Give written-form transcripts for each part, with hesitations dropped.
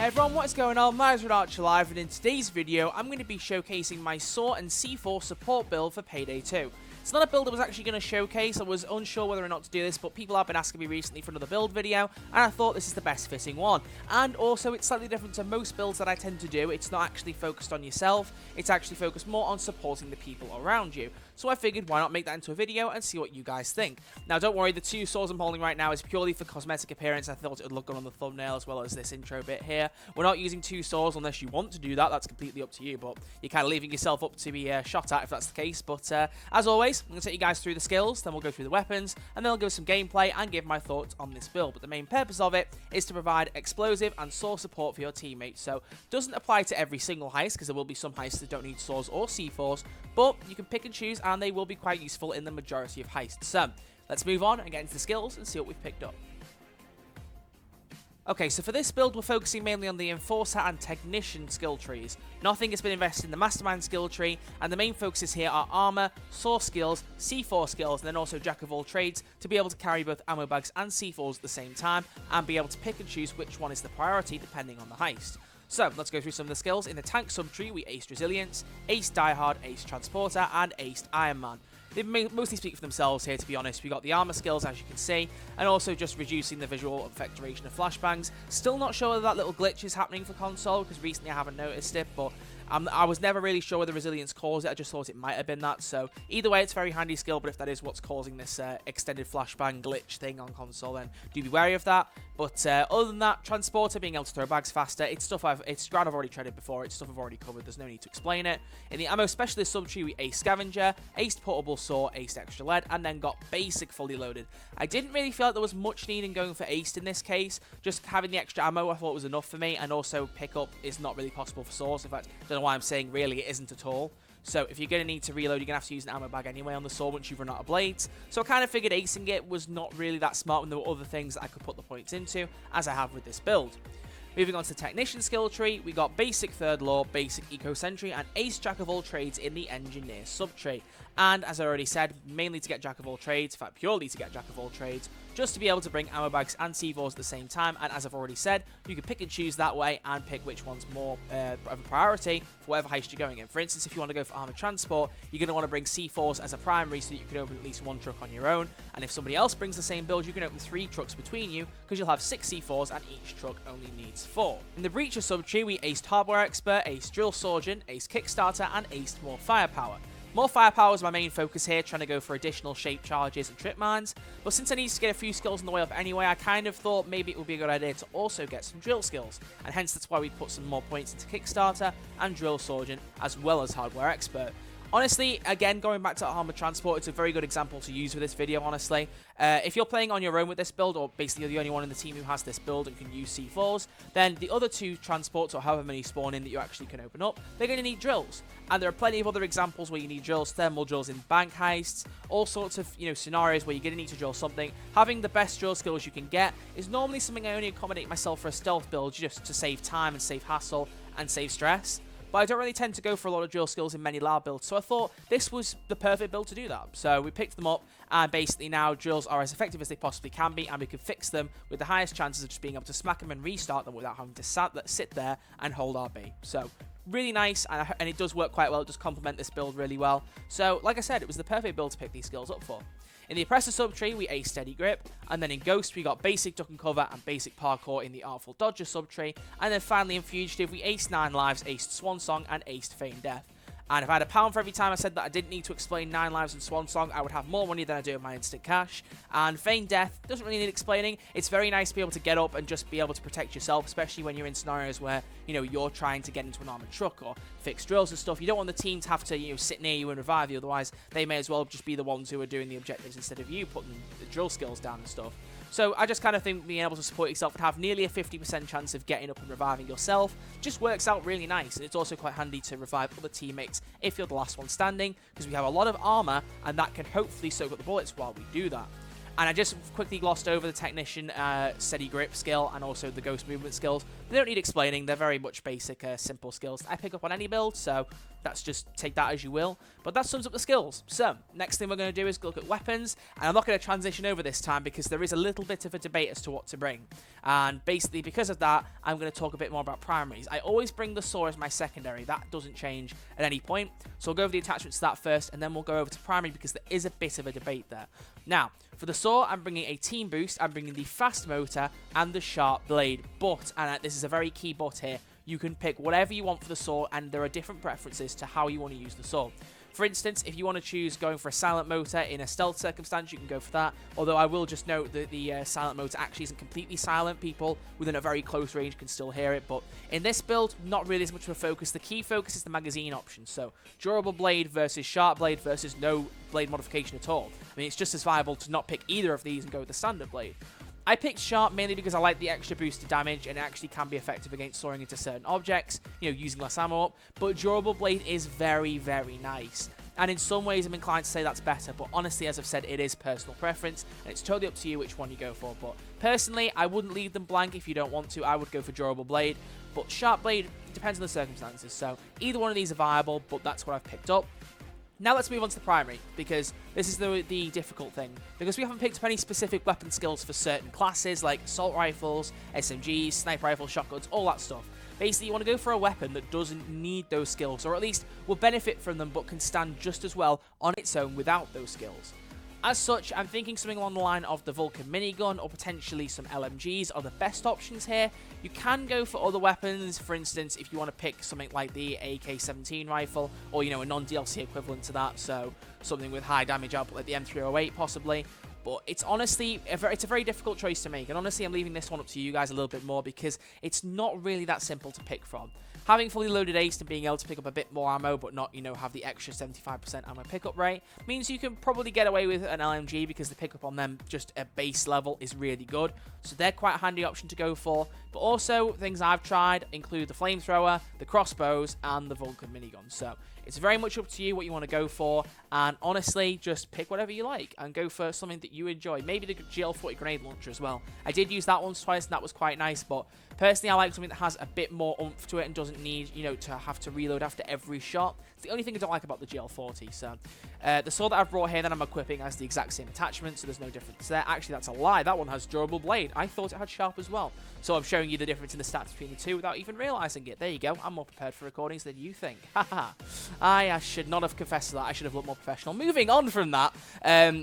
everyone, what is going on? My name is Archer Live, and in today's video, I'm going to be showcasing my SAW and C4 support build for Payday 2. It's not a build I was actually going to showcase. I was unsure whether or not to do this, but people have been asking me recently for another build video, and I thought this is the best fitting one. And also, it's slightly different to most builds that I tend to do. It's not actually focused on yourself. It's actually focused more on supporting the people around you. So I figured, why not make that into a video and see what you guys think. Now, don't worry, the two swords I'm holding right now is purely for cosmetic appearance. I thought it would look good on the thumbnail as well as this intro bit here. We're not using two swords unless you want to do that. That's completely up to you, but you're kind of leaving yourself up to be shot at if that's the case. But as always, I'm going to take you guys through the skills, then we'll go through the weapons, and then I'll go some gameplay and give my thoughts on this build. But the main purpose of it is to provide explosive and SAW support for your teammates. So it doesn't apply to every single heist, because there will be some heists that don't need SWORds or C4s, but you can pick and choose, and they will be quite useful in the majority of heists. So let's move on and get into the skills and see what we've picked up. Okay, so for this build, we're focusing mainly on the Enforcer and Technician skill trees. Nothing has been invested in the Mastermind skill tree, and the main focuses here are Armor, SAW skills, C4 skills, and then also Jack of all trades to be able to carry both ammo bags and C4s at the same time, and be able to pick and choose which one is the priority depending on the heist. So, let's go through some of the skills. In the Tank subtree, we aced Resilience, aced Die Hard, aced Transporter, and aced Iron Man. They mostly speak for themselves here, to be honest. We got the armor skills, as you can see, and also just reducing the visual effect duration of flashbangs. Still not sure whether that little glitch is happening for console, because recently I haven't noticed it, but I was never really sure whether resilience caused it. I just thought it might have been that. So either way, it's a very handy skill, but if that is what's causing this extended flashbang glitch thing on console, then do be wary of that. But other than that, Transporter, being able to throw bags faster, it's ground I've already treaded before, it's stuff I've already covered, there's no need to explain it. In the Ammo Specialist subtree, we aced Scavenger, aced Portable SAW, aced Extra Lead, and then got Basic fully loaded. I didn't really feel like there was much need in going for aced in this case. Just having the extra ammo I thought was enough for me, and also pickup is not really possible for SWORds. In fact, I don't know why I'm saying really it isn't at all. So if you're going to need to reload, you're going to have to use an ammo bag anyway on the SAW once you've run out of blades. So I kind of figured acing it was not really that smart when there were other things that I could put the points into, as I have with this build. Moving on to the Technician skill tree, we got Basic Third Law, Basic Eco Sentry, and Ace Jack of all trades in the Engineer subtree. And as I already said, mainly to get Jack of all trades, in fact purely to get Jack of all trades, just to be able to bring ammo bags and C4s at the same time. And as I've already said, you can pick and choose that way and pick which one's more of a priority for whatever heist you're going in. For instance, if you want to go for armored transport, you're going to want to bring C4s as a primary so that you can open at least one truck on your own. And if somebody else brings the same build, you can open 3 trucks between you, because you'll have 6 C4s and each truck only needs 4. In the Breacher subtree, we aced Hardware Expert, aced Drill Sergeant, aced Kickstarter, and aced More Firepower. More Firepower is my main focus here, trying to go for additional shape charges and trip mines, but since I need to get a few skills on the way up anyway, I kind of thought maybe it would be a good idea to also get some drill skills, and hence that's why we put some more points into Kickstarter and Drill Sergeant, as well as Hardware Expert. Honestly, again, going back to Armored Transport, it's a very good example to use for this video, honestly. If you're playing on your own with this build, or basically you're the only one in the team who has this build and can use C4s, then the other 2 transports, or however many spawn in that you actually can open up, they're going to need drills. And there are plenty of other examples where you need drills, thermal drills in bank heists, all sorts of, scenarios where you're going to need to drill something. Having the best drill skills you can get is normally something I only accommodate myself for a stealth build, just to save time and save hassle and save stress. But I don't really tend to go for a lot of drill skills in many lab builds, so I thought this was the perfect build to do that. So we picked them up, and basically now drills are as effective as they possibly can be, and we can fix them with the highest chances of just being able to smack them and restart them without having to sit there and hold RB. So really nice, and it does work quite well. It does complement this build really well. So like I said, it was the perfect build to pick these skills up for. In the Oppressor subtree, we aced Steady Grip, and then in Ghost, we got Basic Duck and Cover and Basic Parkour in the Artful Dodger subtree, and then finally in Fugitive, we aced 9 Lives, aced Swan Song, and aced Feigned Death. And if I had £1 for every time I said that I didn't need to explain 9 Lives and Swan Song, I would have more money than I do in my instant cash. And Feigned Death doesn't really need explaining. It's very nice to be able to get up and just be able to protect yourself, especially when you're in scenarios where, you're trying to get into an armored truck or fix drills and stuff. You don't want the team to have to, sit near you and revive you, otherwise they may as well just be the ones who are doing the objectives instead of you putting the drill skills down and stuff. So I just kind of think being able to support yourself and have nearly a 50% chance of getting up and reviving yourself just works out really nice. And it's also quite handy to revive other teammates if you're the last one standing, because we have a lot of armor, and that can hopefully soak up the bullets while we do that. And I just quickly glossed over the Technician Steady Grip skill and also the Ghost Movement skills. They don't need explaining. They're very much basic, simple skills that I pick up on any build, so That's just take that as you will. But that sums up the skills. So, next thing we're going to do is look at weapons. And I'm not going to transition over this time because there is a little bit of a debate as to what to bring. And basically, because of that, I'm going to talk a bit more about primaries. I always bring the saw as my secondary. That doesn't change at any point. So, I'll go over the attachments to that first, and then we'll go over to primary because there is a bit of a debate there. Now, for the saw, I'm bringing a team boost. I'm bringing the fast motor and the sharp blade. But, and this is a very key but here, you can pick whatever you want for the saw, and there are different preferences to how you want to use the saw. For instance, if you want to choose going for a silent motor in a stealth circumstance, you can go for that. Although I will just note that the silent motor actually isn't completely silent. People within a very close range can still hear it. But in this build, not really as much of a focus. The key focus is the magazine option. So durable blade versus sharp blade versus no blade modification at all. I mean, it's just as viable to not pick either of these and go with the standard blade. I picked sharp mainly because I like the extra boost to damage, and it actually can be effective against soaring into certain objects, you know, using less ammo up. But durable blade is very, very nice. And in some ways, I'm inclined to say that's better. But honestly, as I've said, it is personal preference, and it's totally up to you which one you go for. But personally, I wouldn't leave them blank if you don't want to. I would go for durable blade. But sharp blade depends on the circumstances. So either one of these are viable, but that's what I've picked up. Now let's move on to the primary, because this is the difficult thing. Because we haven't picked up any specific weapon skills for certain classes, like assault rifles, SMGs, sniper rifles, shotguns, all that stuff. Basically, you want to go for a weapon that doesn't need those skills, or at least will benefit from them, but can stand just as well on its own without those skills. As such, I'm thinking something along the line of the Vulcan minigun or potentially some LMGs are the best options here. You can go for other weapons, for instance, if you want to pick something like the AK-17 rifle or, you know, a non-DLC equivalent to that, so something with high damage output like the M308 possibly. But it's honestly, it's a very difficult choice to make, and honestly I'm leaving this one up to you guys a little bit more because it's not really that simple to pick from. Having fully loaded ace and being able to pick up a bit more ammo but not, you know, have the extra 75% ammo pickup rate means you can probably get away with an LMG because the pickup on them just at base level is really good. So they're quite a handy option to go for. But also, things I've tried include the flamethrower, the crossbows, and the Vulcan minigun. So it's very much up to you what you want to go for, and honestly, just pick whatever you like and go for something that you enjoy. Maybe the GL40 grenade launcher as well. I did use that once twice, and that was quite nice, but personally, I like something that has a bit more oomph to it and doesn't need, you know, to have to reload after every shot. It's the only thing I don't like about the GL40. So the sword that I've brought here that I'm equipping has the exact same attachment, so there's no difference there. Actually, that's a lie. That one has durable blade. I thought it had sharp as well. So I'm showing you the difference in the stats between the two without even realizing it. There you go. I'm more prepared for recordings than you think. Haha. I should not have confessed to that. I should have looked more professional. Moving on from that,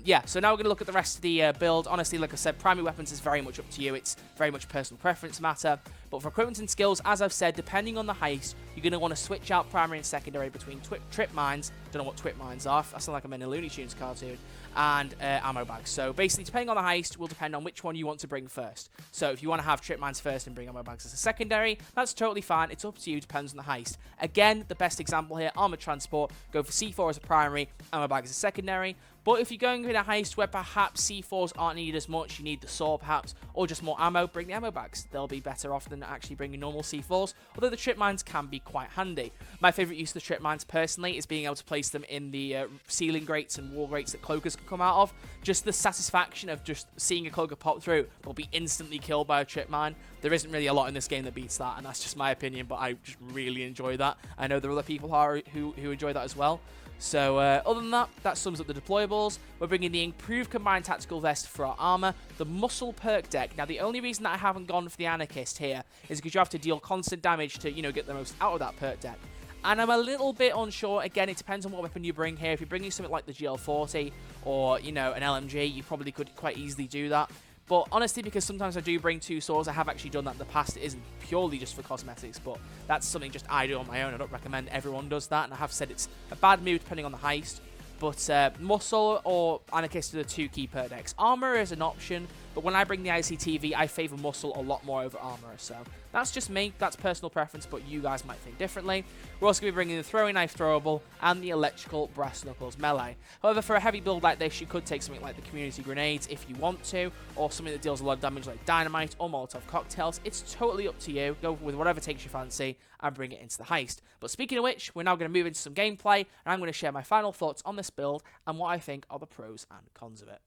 yeah, so now we're going to look at the rest of the build. Honestly, like I said, primary weapons is very much up to you. It's very much personal preference matter. But for equipment and skills, as I've said, depending on the heist, you're going to want to switch out primary and secondary between trip mines. Don't know what trip mines are. I sound like I'm in a Looney Tunes cartoon. And ammo bags. So basically, depending on the heist, will depend on which one you want to bring first. So if you want to have trip mines first and bring ammo bags as a secondary, that's totally fine. It's up to you. Depends on the heist. Again, the best example here, armored transport. Go for C4 as a primary, ammo bag as a secondary. But if you're going with a heist where perhaps C4s aren't needed as much, you need the saw perhaps, or just more ammo, bring the ammo bags. They'll be better off than actually bringing normal C4s, although the trip mines can be quite handy. My favourite use of the trip mines personally is being able to place them in the ceiling grates and wall grates that cloakers can come out of. Just the satisfaction of just seeing a cloaker pop through, they'll be instantly killed by a trip mine. There isn't really a lot in this game that beats that, and that's just my opinion, but I just really enjoy that. I know there are other people who enjoy that as well. So other than that, that sums up the deployables. We're bringing the improved combined tactical vest for our armor, the muscle perk deck. Now the only reason that I haven't gone for the anarchist here is because you have to deal constant damage to, you know, get the most out of that perk deck. And I'm a little bit unsure. Again, it depends on what weapon you bring here. If you're bringing something like the GL40 or, you know, an LMG, you probably could quite easily do that. But honestly, because sometimes I do bring two swords, I have actually done that in the past. It isn't purely just for cosmetics, but that's something just I do on my own. I don't recommend everyone does that, and I have said it's a bad move depending on the heist. But muscle or anarchist are the two key perk decks. Armor is an option, but when I bring the ICTV, I favour muscle a lot more over armor. So that's just me. That's personal preference, but you guys might think differently. We're also going to be bringing the throwing knife throwable and the electrical brass knuckles melee. However, for a heavy build like this, you could take something like the community grenades if you want to, or something that deals a lot of damage like dynamite or Molotov cocktails. It's totally up to you. Go with whatever takes your fancy and bring it into the heist. But speaking of which, we're now going to move into some gameplay, and I'm going to share my final thoughts on this build and what I think are the pros and cons of it.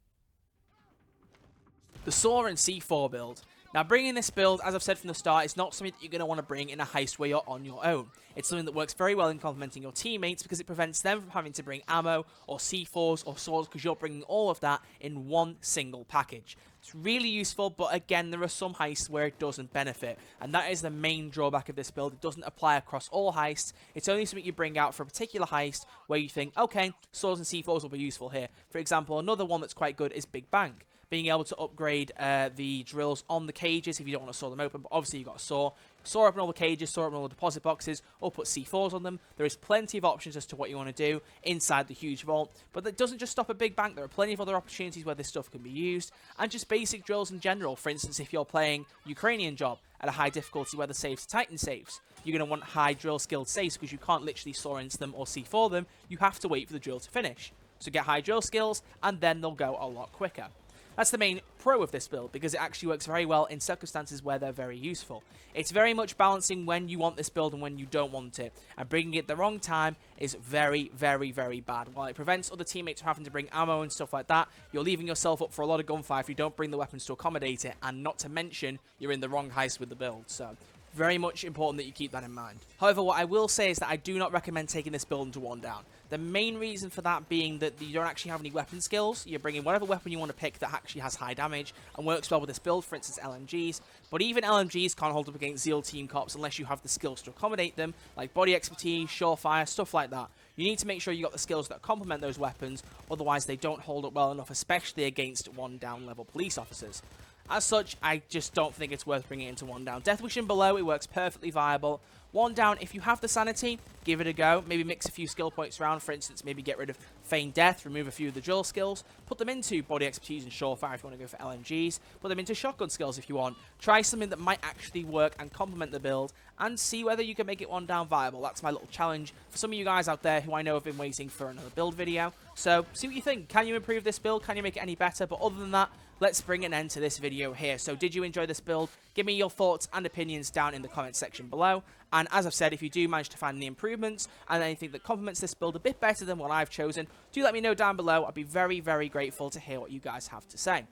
The saw and C4 build. Now, bringing this build, as I've said from the start, is not something that you're going to want to bring in a heist where you're on your own. It's something that works very well in complementing your teammates because it prevents them from having to bring ammo or C4s or swords because you're bringing all of that in one single package. It's really useful, but again, there are some heists where it doesn't benefit, and that is the main drawback of this build. It doesn't apply across all heists. It's only something you bring out for a particular heist where you think, okay, swords and C4s will be useful here. For example, another one that's quite good is Big Bang. Being able to upgrade the drills on the cages if you don't want to saw them open, but obviously you've got to saw open all the cages, saw open all the deposit boxes, or put C4s on them. There is plenty of options as to what you want to do inside the huge vault, but that doesn't just stop at Big Bang. There are plenty of other opportunities where this stuff can be used, and just basic drills in general. For instance, if you're playing Ukrainian Job at a high difficulty where the saves are Titan saves, you're going to want high drill skilled saves because you can't literally saw into them or C4 them. You have to wait for the drill to finish. So get high drill skills, and then they'll go a lot quicker. That's the main pro of this build, because it actually works very well in circumstances where they're very useful. It's very much balancing when you want this build and when you don't want it, and bringing it the wrong time is very, very, very bad. While it prevents other teammates from having to bring ammo and stuff like that, you're leaving yourself up for a lot of gunfire if you don't bring the weapons to accommodate it, and not to mention, you're in the wrong heist with the build. So very much important that you keep that in mind. However, what I will say is that I do not recommend taking this build into one down. The main reason for that being that you don't actually have any weapon skills. You're bringing whatever weapon you want to pick that actually has high damage and works well with this build, for instance LMGs. But even LMGs can't hold up against Zeal Team Cops unless you have the skills to accommodate them, like body expertise, surefire, stuff like that. You need to make sure you got the skills that complement those weapons, otherwise they don't hold up well enough, especially against one down level police officers. As such, I just don't think it's worth bringing it into one down. Death Wish and below, it works perfectly viable. One down, if you have the sanity, give it a go. Maybe mix a few skill points around. For instance, maybe get rid of Feign Death, remove a few of the drill skills, put them into body expertise and surefire if you want to go for LMGs, put them into shotgun skills if you want. Try something that might actually work and complement the build, and see whether you can make it one down viable. That's my little challenge for some of you guys out there who I know have been waiting for another build video. So, see what you think. Can you improve this build? Can you make it any better? But other than that, let's bring an end to this video here. So did you enjoy this build? Give me your thoughts and opinions down in the comments section below. And as I've said, if you do manage to find any improvements and anything that complements this build a bit better than what I've chosen, do let me know down below. I'd be very, very grateful to hear what you guys have to say.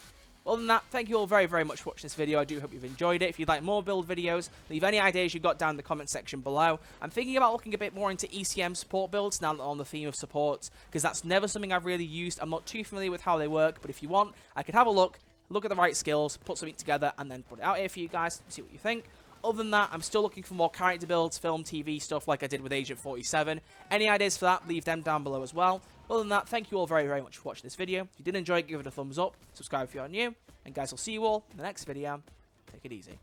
Other than that, thank you all very, very much for watching this video. I do hope you've enjoyed it. If you'd like more build videos, leave any ideas you've got down in the comment section below. I'm thinking about looking a bit more into ECM support builds now that I'm on the theme of supports, because that's never something I've really used. I'm not too familiar with how they work, but if you want, I could have a look at the right skills, put something together, and then put it out here for you guys to see what you think. Other than that, I'm still looking for more character builds, film, TV stuff like I did with Agent 47. Any ideas for that, leave them down below as well. Other than that, thank you all very, very much for watching this video. If you did enjoy it, give it a thumbs up, subscribe if you're new, and guys, I'll see you all in the next video. Take it easy.